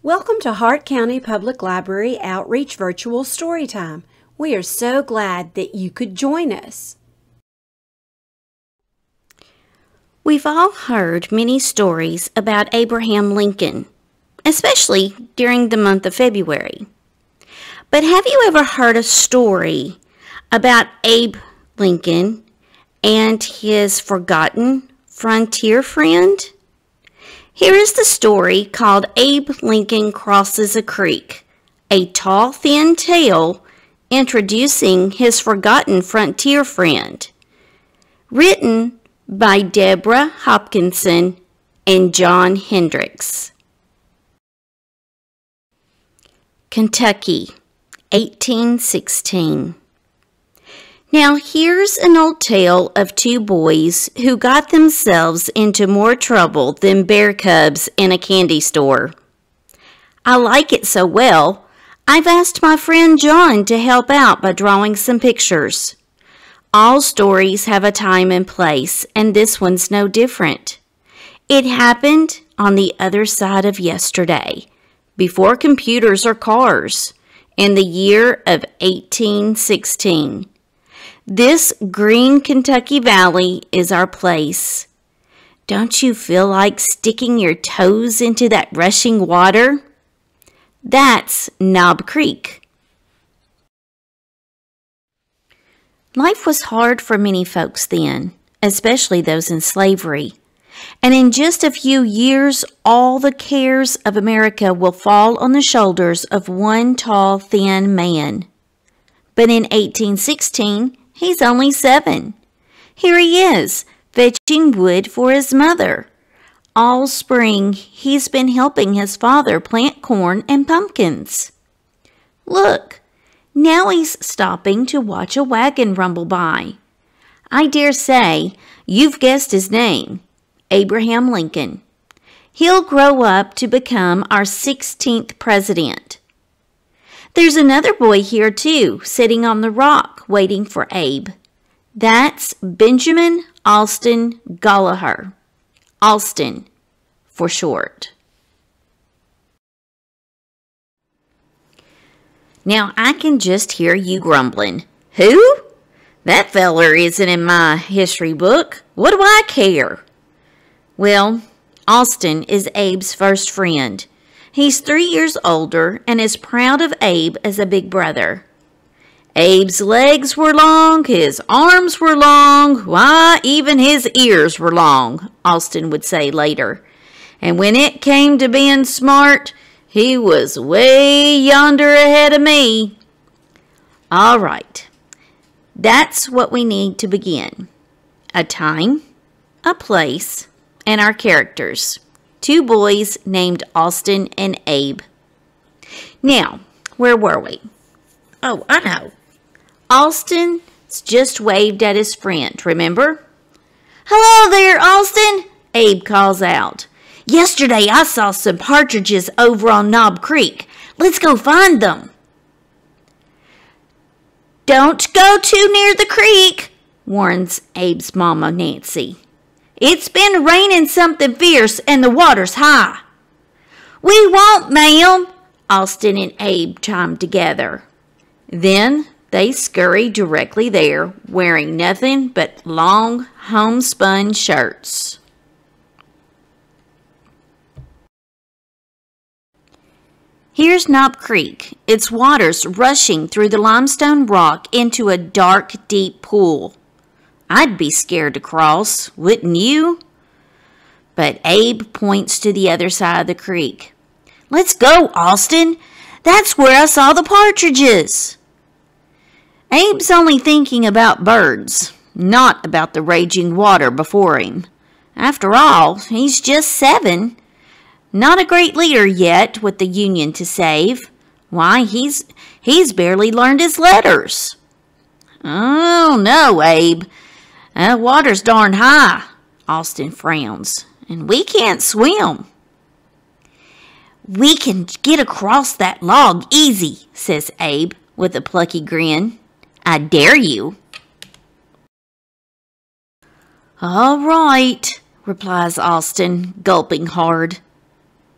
Welcome to Hart County Public Library Outreach Virtual Storytime. We are so glad that you could join us. We've all heard many stories about Abraham Lincoln, especially during the month of February. But have you ever heard a story about Abe Lincoln and his forgotten frontier friend? Here is the story called Abe Lincoln Crosses a Creek, a tall, thin tale introducing his forgotten frontier friend. Written by Deborah Hopkinson and John Hendrix. Kentucky, 1816. Now here's an old tale of two boys who got themselves into more trouble than bear cubs in a candy store. I like it so well, I've asked my friend John to help out by drawing some pictures. All stories have a time and place, and this one's no different. It happened on the other side of yesterday, before computers or cars, in the year of 1816. This green Kentucky Valley is our place. Don't you feel like sticking your toes into that rushing water? That's Knob Creek. Life was hard for many folks then, especially those in slavery. And in just a few years, all the cares of America will fall on the shoulders of one tall, thin man. But in 1816, he's only 7. Here he is, fetching wood for his mother. All spring, he's been helping his father plant corn and pumpkins. Look, now he's stopping to watch a wagon rumble by. I dare say you've guessed his name, Abraham Lincoln. He'll grow up to become our 16th president. There's another boy here, too, sitting on the rock, waiting for Abe. That's Benjamin Alston Gallagher. Alston, for short. Now, I can just hear you grumbling. Who? That feller isn't in my history book. What do I care? Well, Alston is Abe's first friend. He's 3 years older and is proud of Abe as a big brother. Abe's legs were long, his arms were long, why, even his ears were long, Alston would say later. And when it came to being smart, he was way yonder ahead of me. All right, that's what we need to begin. A time, a place, and our characters. 2 boys named Alston and Abe. Now, where were we? Oh, I know. Alston's just waved at his friend, remember? Hello there, Alston, Abe calls out. Yesterday I saw some partridges over on Knob Creek. Let's go find them. Don't go too near the creek, warns Abe's mama, Nancy. It's been raining something fierce and the water's high. We won't, ma'am, Alston and Abe chimed together. Then they scurried directly there, wearing nothing but long homespun shirts. Here's Knob Creek, its waters rushing through the limestone rock into a dark, deep pool. I'd be scared to cross, wouldn't you? But Abe points to the other side of the creek. Let's go, Alston. That's where I saw the partridges. Abe's only thinking about birds, not about the raging water before him. After all, he's just 7. Not a great leader yet with the Union to save. Why, he's barely learned his letters. Oh, no, Abe. Water's darn high, Alston frowns, and we can't swim. We can get across that log easy, says Abe with a plucky grin. I dare you. All right, replies Alston, gulping hard.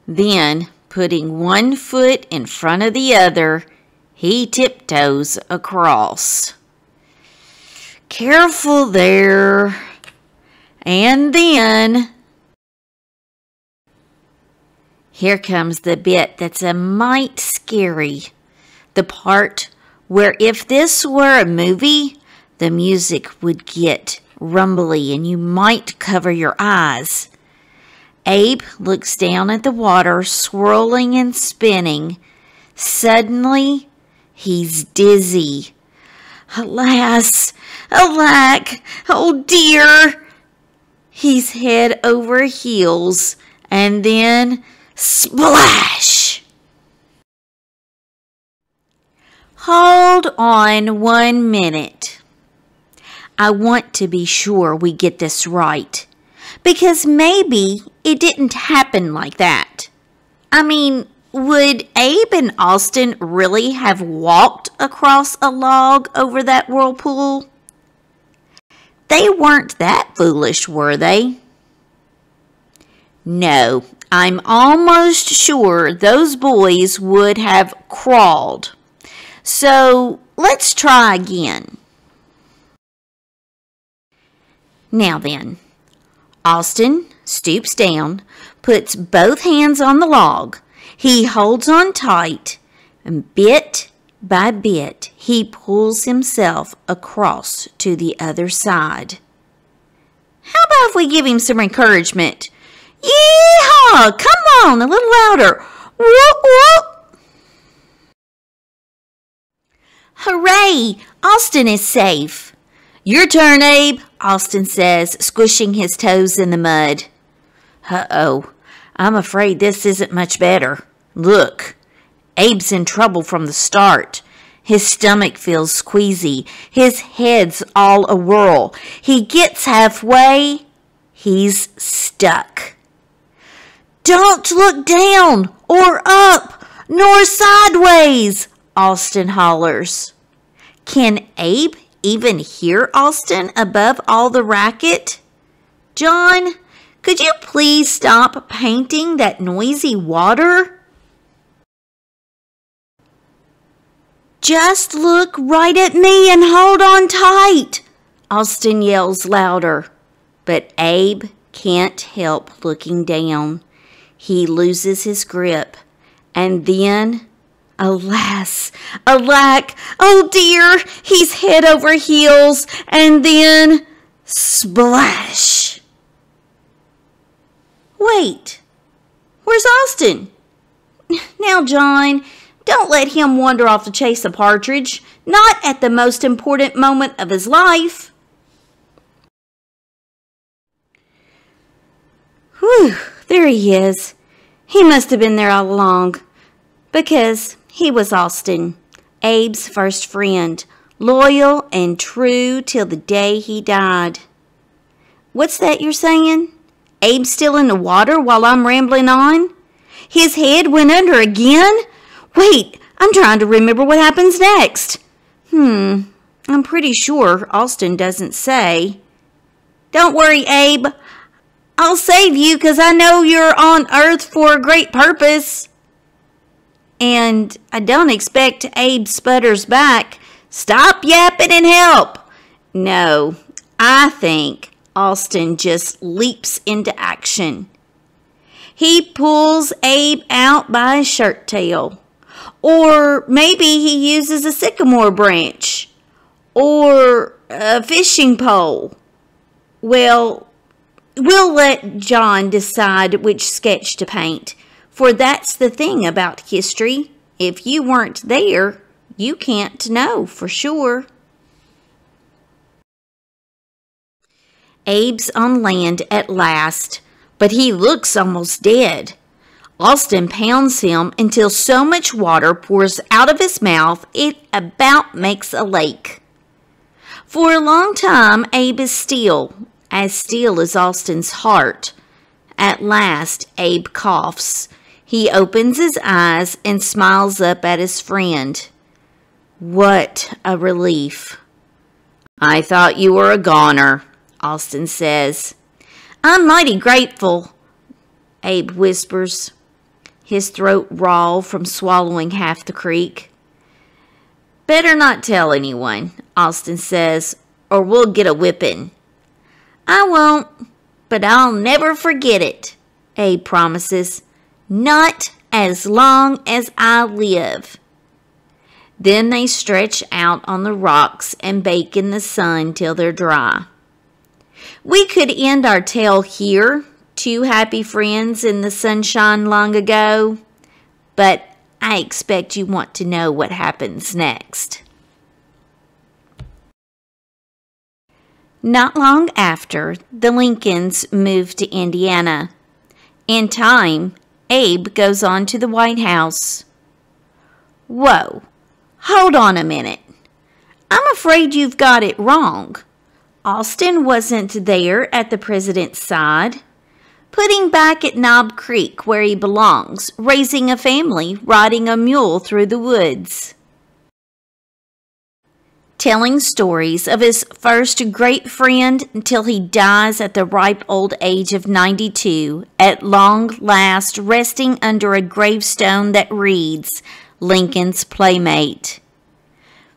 Then, Putting one foot in front of the other, he tiptoes across. Careful there. And then, here comes the bit that's a mite scary. The part where if this were a movie, the music would get rumbly and you might cover your eyes. Abe looks down at the water, swirling and spinning. Suddenly, he's dizzy. Alas, alack, oh dear! He's head over heels, and then splash! Hold on 1 minute. I want to be sure we get this right, because maybe it didn't happen like that. I mean, would Abe and Austin really have walked across a log over that whirlpool? They weren't that foolish, were they? No, I'm almost sure those boys would have crawled. So let's try again. Now then, Austin stoops down, puts both hands on the log. He holds on tight, and bit by bit, he pulls himself across to the other side. How about if we give him some encouragement? Yee-haw! Come on, a little louder. Whoop, whoop. Hooray! Austin is safe. Your turn, Abe, Austin says, squishing his toes in the mud. Uh-oh, I'm afraid this isn't much better. Look, Abe's in trouble from the start. His stomach feels squeezy. His head's all awhirl. He gets halfway. He's stuck. Don't look down or up nor sideways, Austin hollers. Can Abe even hear Austin above all the racket? John, could you please stop painting that noisy water? Just look right at me and hold on tight, Austin yells louder. But Abe can't help looking down. He loses his grip, and then, alas, alack, oh dear, he's head over heels, and then, splash. Wait, where's Austin? Now, John, don't let him wander off to chase a partridge, not at the most important moment of his life. Whew, there he is. He must have been there all along, because he was Austin, Abe's first friend, loyal and true till the day he died. What's that you're saying? Abe's still in the water while I'm rambling on? His head went under again? Wait, I'm trying to remember what happens next. I'm pretty sure Austin doesn't say. Don't worry, Abe. I'll save you because I know you're on Earth for a great purpose. And I don't expect Abe sputters back. Stop yapping and help. No, I think Austin just leaps into action. He pulls Abe out by his shirt tail. Or maybe he uses a sycamore branch. Or a fishing pole. Well, we'll let John decide which sketch to paint, for that's the thing about history. If you weren't there, you can't know for sure. Abe's on land at last, but he looks almost dead. Austin pounds him until so much water pours out of his mouth it about makes a lake. For a long time, Abe is still as Austin's heart. At last, Abe coughs. He opens his eyes and smiles up at his friend. What a relief. I thought you were a goner, Austin says. I'm mighty grateful, Abe whispers. his throat raw from swallowing half the creek. "Better not tell anyone," Austin says, "or we'll get a whipping." "I won't, but I'll never forget it," Abe promises. "Not as long as I live." Then they stretch out on the rocks and bake in the sun till they're dry. We could end our tale here, two happy friends in the sunshine long ago, but I expect you want to know what happens next. Not long after, the Lincolns moved to Indiana. In time, Abe goes on to the White House. Whoa, hold on a minute. I'm afraid you've got it wrong. Austin wasn't there at the president's side. Put him back at Knob Creek where he belongs, raising a family, riding a mule through the woods. Telling stories of his first great friend until he dies at the ripe old age of 92, at long last resting under a gravestone that reads, Lincoln's Playmate.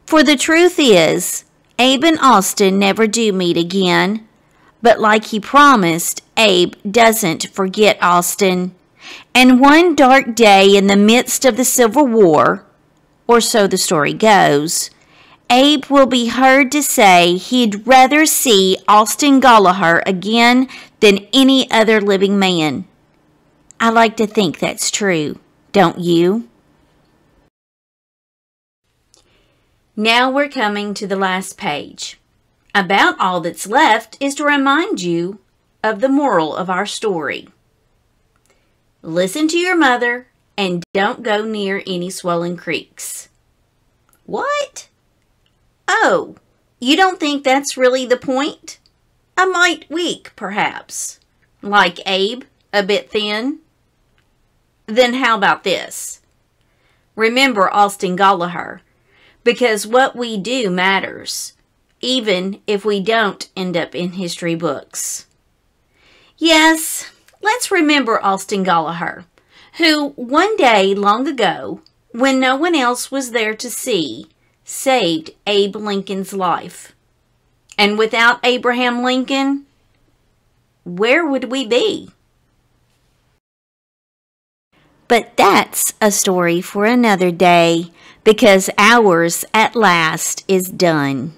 For the truth is, Abe and Austin never do meet again, but like he promised, Abe doesn't forget Austin. And one dark day in the midst of the Civil War, or so the story goes, Abe will be heard to say he'd rather see Austin Gollaher again than any other living man. I like to think that's true, don't you? Now we're coming to the last page. About all that's left is to remind you of the moral of our story. Listen to your mother and don't go near any swollen creeks. What? Oh, you don't think that's really the point? A mite weak, perhaps. Like Abe, a bit thin? Then how about this? Remember Austin Gollaher, because what we do matters, even if we don't end up in history books. Yes, let's remember Austin Gollaher, who one day long ago, when no one else was there to see, saved Abe Lincoln's life. And without Abraham Lincoln, where would we be? But that's a story for another day, because ours at last is done.